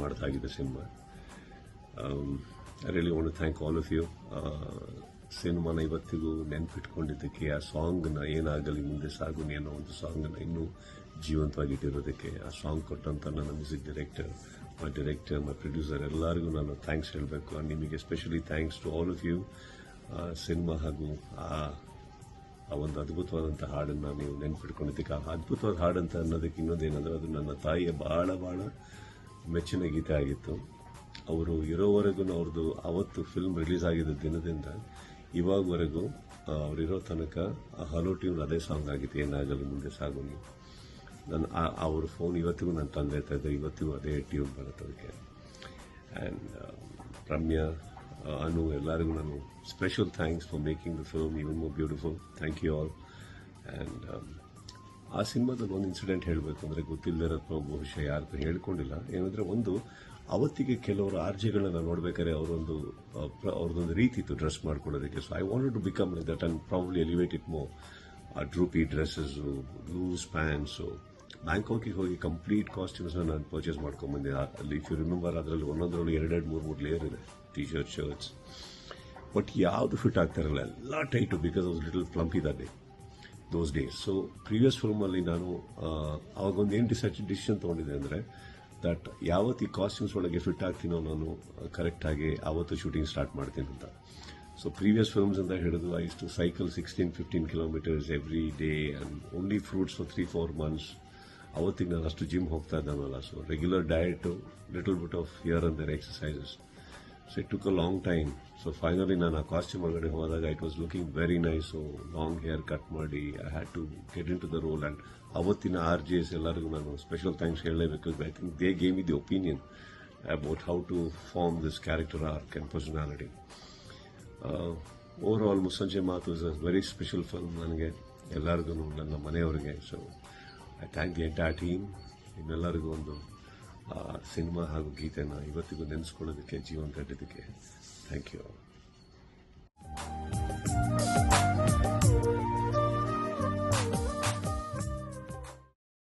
ಮಾಡ್ತಾಗಿದೆ cinema. I really want to thank all of you. ಸಿನಿಮಾನ ಇವತ್ತಿಗೂ ನೆನ್ಪಿಟ್ಕೊಂಡಿದ್ದಕ್ಕೆ, ಆ ಸಾಂಗ್ನ ಏನಾಗಲಿ ಮುಂದೆ ಸಾಗು ಅನ್ನೋ ಒಂದು ಸಾಂಗ್ನ ಇನ್ನೂ ಜೀವಂತವಾಗಿಟ್ಟಿರೋದಕ್ಕೆ, ಆ ಸಾಂಗ್ ಕೊಟ್ಟಂತ ನನ್ನ ಮ್ಯೂಸಿಕ್ ಡೈರೆಕ್ಟರ್, ಮೈ ಪ್ರೊಡ್ಯೂಸರ್ ಎಲ್ಲರಿಗೂ ನಾನು ಥ್ಯಾಂಕ್ಸ್ ಹೇಳಬೇಕು. ಆ್ಯಂಡ್ ನಿಮಗೆ especially thanks to all of you. Cinema ಹಾಗೂ ಆ ಒಂದು ಅದ್ಭುತವಾದಂಥ ಹಾಡನ್ನು ನೀವು ನೆನ್ಪಿಟ್ಕೊಂಡಿದ್ದಕ್ಕೆ. ಆ ಅದ್ಭುತವಾದ ಹಾಡಂತ ಅನ್ನೋದಕ್ಕೆ ಇನ್ನೊಂದೇನಂದ್ರೆ, ಅದು ನನ್ನ ತಾಯಿಯ ಬಹಳ ಮೆಚ್ಚಿನ ಗೀತೆ ಆಗಿತ್ತು. ಅವರು ಇರೋವರೆಗೂ ಅವ್ರದ್ದು ಅವತ್ತು ಫಿಲ್ಮ್ ರಿಲೀಸ್ ಆಗಿದ್ದ ದಿನದಿಂದ ಇವಾಗವರೆಗೂ ಅವರಿರೋ ತನಕ ಹಲೋ ಟ್ಯೂನ್ ಅದೇ ಸಾಂಗ್ ಆಗಿತ್ತು, ಏನಾಗಲಿ ಮುಂದೆ ಸಾಗು. ನಾನು ಅವ್ರ ಫೋನ್ ಇವತ್ತಿಗೂ ನಾನು ತಂದೆ ಇರ್ತಾ ಇದ್ದೆ, ಇವತ್ತಿಗೂ ಅದೇ ಟ್ಯೂನ್ ಬರುತ್ತೆ ಅದಕ್ಕೆ. ಆ್ಯಂಡ್ ರಮ್ಯಾ, ಅನು ಎಲ್ಲರಿಗೂ ನಾನು special thanks for making the film even more beautiful. Thank you all. And ಆ ಸಿನಿಮಾದಲ್ಲಿ ಒಂದು ಇನ್ಸಿಡೆಂಟ್ ಹೇಳಬೇಕು ಅಂದರೆ, ಗೊತ್ತಿಲ್ಲದಿರೋ ಬಹುಶಃ ಯಾರಿಗೂ ಹೇಳ್ಕೊಂಡಿಲ್ಲ. ಏನಂದರೆ, ಅವತ್ತಿಗೆ ಕೆಲವರು ಆರ್ಜೆಗಳನ್ನ ನೋಡ್ಬೇಕಾದ್ರೆ ಅವ್ರದ್ದೊಂದು ರೀತಿ ಇತ್ತು ಡ್ರೆಸ್ ಮಾಡ್ಕೊಳ್ಳೋದಕ್ಕೆ. So I wanted to become like that and probably elevate it more. Droopy dresses, loose pants. ಬ್ಯಾಂಕಾಕಿಗೆ ಹೋಗಿ ಕಂಪ್ಲೀಟ್ ಕಾಸ್ಟ್ಯೂಮ್ಸ್ನ ನಾನು ಪರ್ಚೇಸ್ ಮಾಡ್ಕೊಂಡ್ಬಂದೆ. ಅಲ್ಲಿ ಇಫ್ ಯು ರಿಮೆಂಬರ್, ಅದರಲ್ಲಿ ಒಂದೊಂದರಲ್ಲಿ 2-3 ಲೇಯರ್ ಇದೆ, ಟಿ ಶರ್ಟ್ಸ್. ಬಟ್ ಯಾವುದು ಫಿಟ್ ಆಗ್ತಾರಲ್ಲ, ಎಲ್ಲ tight, because of little plumpy those days. So previous ಫಿಲ್ಮಲ್ಲಿ ನಾನು ಅವಾಗೊಂದು ಏನು ಡಿಸಿಷನ್ ತೊಗೊಂಡಿದ್ದೆ ಅಂದರೆ, ದಟ್ ಯಾವತ್ತು ಈ ಕಾಸ್ಟ್ಯೂಮ್ಸ್ ಒಳಗೆ ಫಿಟ್ ಆಗ್ತೀನೋ ನಾನು ಕರೆಕ್ಟಾಗಿ ಆವತ್ತು ಶೂಟಿಂಗ್ ಸ್ಟಾರ್ಟ್ ಮಾಡ್ತೀನಿ ಅಂತ. ಸೊ ಪ್ರೀವಿಯಸ್ ಫಿಲ್ಮ್ಸ್ ಅಂತ ಹಿಡಿದು I use to cycle 16-15 kilometres every day and only fruits for 3-4 months. ಅವತ್ತಿಗೆ ನಾನು ಅಷ್ಟು ಜಿಮ್ ಹೋಗ್ತಾ ಇದ್ದಾನಲ್ಲ. So regular diet, little bit of here and there exercises. So it took a long time. So finally ನಾನು ಆ costume ಒಳಗಡೆ ಹೋದಾಗ it was looking very nice. So long haircut ಮಾಡಿ I had to get in to the role. And ಅವತ್ತಿನ RJs ಎಲ್ಲರಿಗೂ ನಾನು special thanks ಹೇಳಲೇಬೇಕು. I think they gave me the opinion about how to form this character arc and personality. Overall Mussanje Maathu is a very special film ನನಗೆ, ಎಲ್ಲರಿಗೂ, ನನ್ನ ಮನೆಯವರಿಗೆ. So I thank the entire team. ನಿಮ್ಮೆಲ್ಲರಿಗೂ ಒಂದು cinema ಹಾಗೂ ಗೀತೆನ ಇವತ್ತಿಗೂ ನೆನೆಸ್ಕೊಳ್ಳೋದಕ್ಕೆ, ಜೀವಂತ ಇಟ್ಟಿದ್ದಕ್ಕೆ ಥ್ಯಾಂಕ್ ಯು.